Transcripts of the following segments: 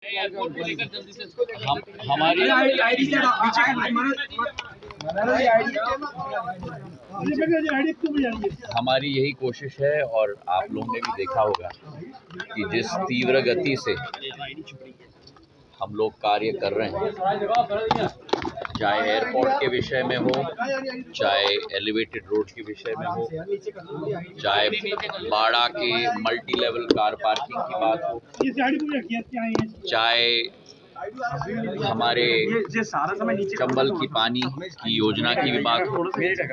Airport को लेकर जल्दी से हमारी यही कोशिश है। और आप लोगों ने भी देखा होगा कि जिस तीव्र गति से हम लोग कार्य कर रहे हैं, चाहे एयरपोर्ट के विषय में हो, चाहे एलिवेटेड रोड के विषय में हो, चाहे बाड़ा के मल्टी लेवल कार पार्किंग की बात हो, चाहे हमारे चंबल की पानी की योजना की भी बात हो।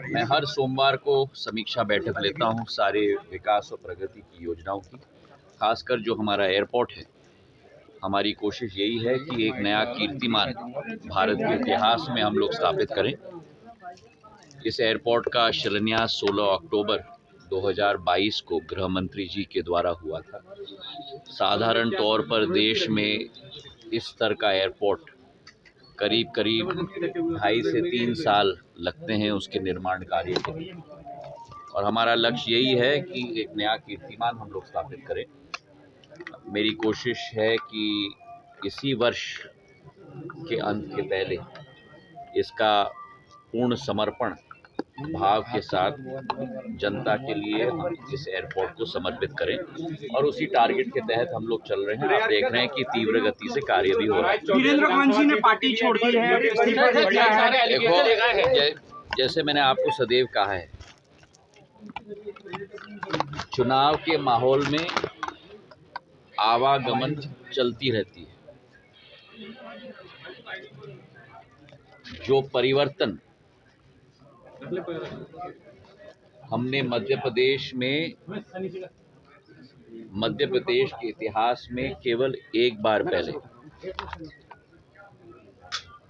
मैं हर सोमवार को समीक्षा बैठक लेता हूं सारे विकास और प्रगति की योजनाओं की। खासकर जो हमारा एयरपोर्ट है, हमारी कोशिश यही है कि एक नया कीर्तिमान भारत के इतिहास में हम लोग स्थापित करें। इस एयरपोर्ट का शिलान्यास 16 अक्टूबर 2022 को गृह मंत्री जी के द्वारा हुआ था। साधारण तौर पर देश में इस स्तर का एयरपोर्ट करीब 2.5 से 3 साल लगते हैं उसके निर्माण कार्य के लिए, और हमारा लक्ष्य यही है कि एक नया कीर्तिमान हम लोग स्थापित करें। मेरी कोशिश है कि इसी वर्ष के अंत के पहले इसका पूर्ण समर्पण भाव के साथ जनता के लिए हम इस एयरपोर्ट को समर्पित करें, और उसी टारगेट के तहत हम लोग चल रहे हैं। आप देख रहे हैं कि तीव्र गति से कार्य भी हो रहा है। वीरेंद्र कंवर जी ने पार्टी छोड़ दी है, इस्तीफा दे दिया है। देखो, जैसे मैंने आपको सदैव कहा है, चुनाव के माहौल में आवागमन चलती रहती है। जो परिवर्तन हमने मध्य प्रदेश के इतिहास में केवल एक बार पहले,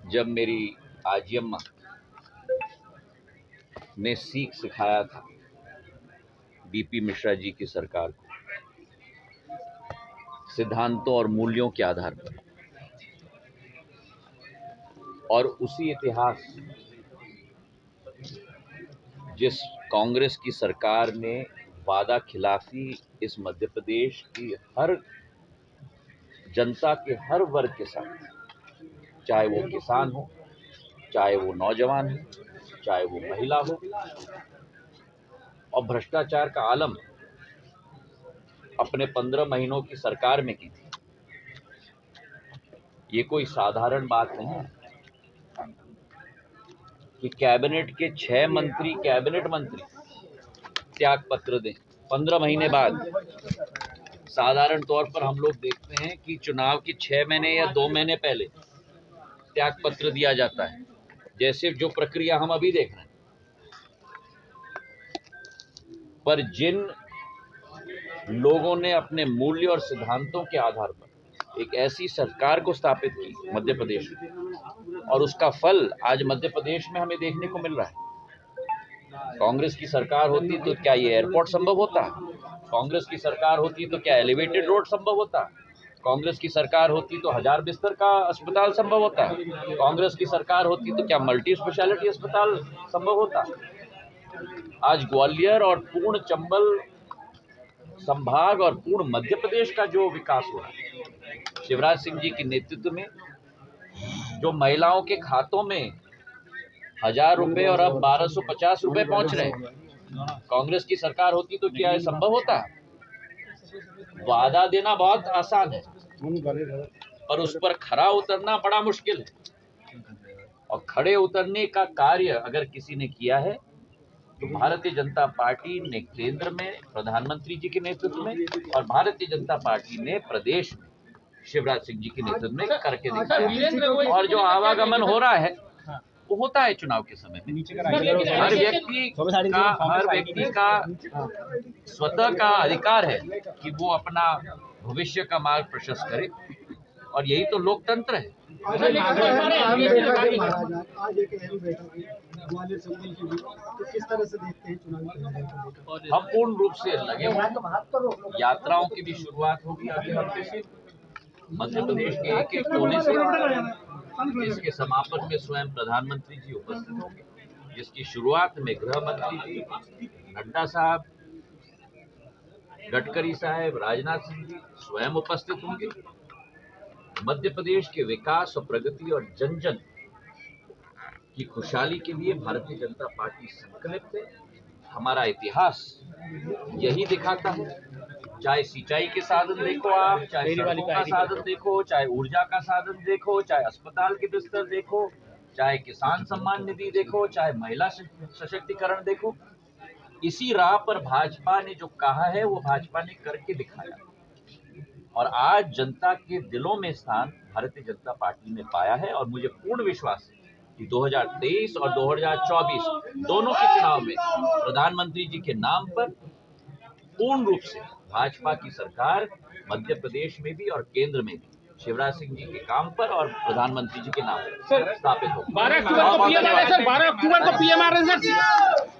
जब मेरी आजियम्मा ने सीख सिखाया था बीपी मिश्रा जी की सरकार को, सिद्धांतों और मूल्यों के आधार पर, और उसी इतिहास जिस कांग्रेस की सरकार ने वादा खिलाफी इस मध्य प्रदेश की हर जनता के हर वर्ग के साथ, चाहे वो किसान हो, चाहे वो नौजवान हो, चाहे वो महिला हो, और भ्रष्टाचार का आलम अपने 15 महीनों की सरकार में की थी। ये कोई साधारण बात नहीं है कि कैबिनेट के 6 मंत्री कैबिनेट मंत्री त्याग पत्र दें 15 महीने बाद। साधारण तौर पर हम लोग देखते हैं कि चुनाव के 6 महीने या 2 महीने पहले त्याग पत्र दिया जाता है, जैसे जो प्रक्रिया हम अभी देख रहे हैं। पर जिन लोगों ने अपने मूल्य और सिद्धांतों के आधार पर एक ऐसी सरकार को स्थापित की मध्य प्रदेश में, और उसका फल आज मध्य प्रदेश में हमें देखने को मिल रहा है। कांग्रेस की सरकार होती तो क्या ये एयरपोर्ट संभव होता? कांग्रेस की सरकार होती तो क्या एलिवेटेड रोड संभव होता? कांग्रेस की सरकार होती तो 1000 बिस्तर का अस्पताल संभव होता? कांग्रेस की सरकार होती तो क्या मल्टी स्पेशलिटी अस्पताल संभव होता? आज ग्वालियर और पूर्ण चंबल संभाग और पूर्ण मध्य प्रदेश का जो विकास हुआ है शिवराज सिंह जी के नेतृत्व में, जो महिलाओं के खातों में 1000 रुपए और अब 1250 रुपए पहुंच रहे हैं, कांग्रेस की सरकार होती तो क्या संभव होता? वादा देना बहुत आसान है, पर उस पर खरा उतरना बड़ा मुश्किल है। और खड़े उतरने का कार्य अगर किसी ने किया है तो भारतीय जनता पार्टी ने केंद्र में प्रधानमंत्री जी के नेतृत्व में, और भारतीय जनता पार्टी ने प्रदेश में शिवराज सिंह जी के नेतृत्व में करके दिखाया। और जो आवागमन हो रहा है वो होता है चुनाव के समय में। हर व्यक्ति का स्वतः का अधिकार है कि वो अपना भविष्य का मार्ग प्रशस्त करे, और यही तो लोकतंत्र है। आज एक अहम बैठक है ग्वालियर संबल की भी, तो किस तरह से देखते हैं चुनावी? हम पूर्ण रूप से लगे हुए, यात्राओं की भी शुरुआत होगी अगले हफ्ते से मध्य प्रदेश के एक एक कोने से, जिसके समापन में स्वयं प्रधानमंत्री जी उपस्थित होंगे, जिसकी शुरुआत में गृह मंत्री जी, नड्डा साहब, गडकरी साहब, राजनाथ सिंह जी स्वयं उपस्थित होंगे। मध्य प्रदेश के विकास और प्रगति और जन जन की खुशहाली के लिए भारतीय जनता पार्टी संकल्पित है। हमारा इतिहास यही दिखाता है, चाहे सिंचाई के साधन देखो आप, चाहे सड़कों का साधन देखो, चाहे ऊर्जा का साधन देखो, चाहे अस्पताल के बिस्तर देखो, चाहे किसान सम्मान निधि देखो, चाहे महिला सशक्तिकरण देखो, इसी राह पर भाजपा ने जो कहा है वो भाजपा ने करके दिखाया। और आज जनता के दिलों में स्थान भारतीय जनता पार्टी ने पाया है और मुझे पूर्ण विश्वास है कि 2023 और 2024 दोनों के चुनाव में प्रधानमंत्री जी के नाम पर पूर्ण रूप से भाजपा की सरकार मध्य प्रदेश में भी और केंद्र में भी शिवराज सिंह जी के काम पर और प्रधानमंत्री जी के नाम पर स्थापित होगी। 12 अक्टूबर को पीएम आ रहे हैं सर, 12 अक्टूबर को पीएम आ रहे हैं सर।